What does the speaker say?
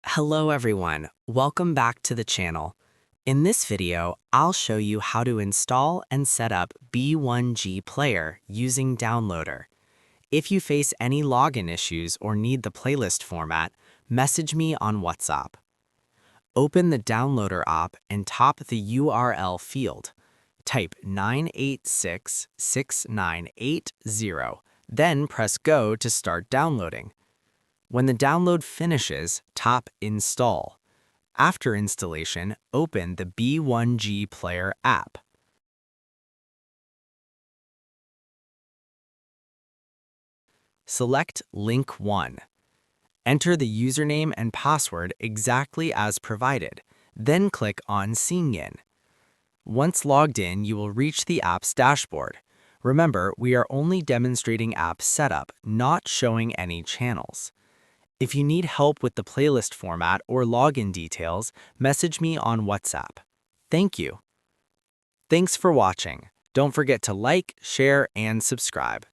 Hello everyone, welcome back to the channel. In this video, I'll show you how to install and set up B1G Player using Downloader. If you face any login issues or need the playlist format, message me on WhatsApp. Open the Downloader app and top the URL field. Type 9866980, then press Go to start downloading. When the download finishes, tap Install. After installation, open the B1G Player app. Select Link 1. Enter the username and password exactly as provided, then click on Sign In. Once logged in, you will reach the app's dashboard. Remember, we are only demonstrating app setup, not showing any channels. If you need help with the playlist format or login details, message me on WhatsApp. Thank you. Thanks for watching. Don't forget to like, share, and subscribe.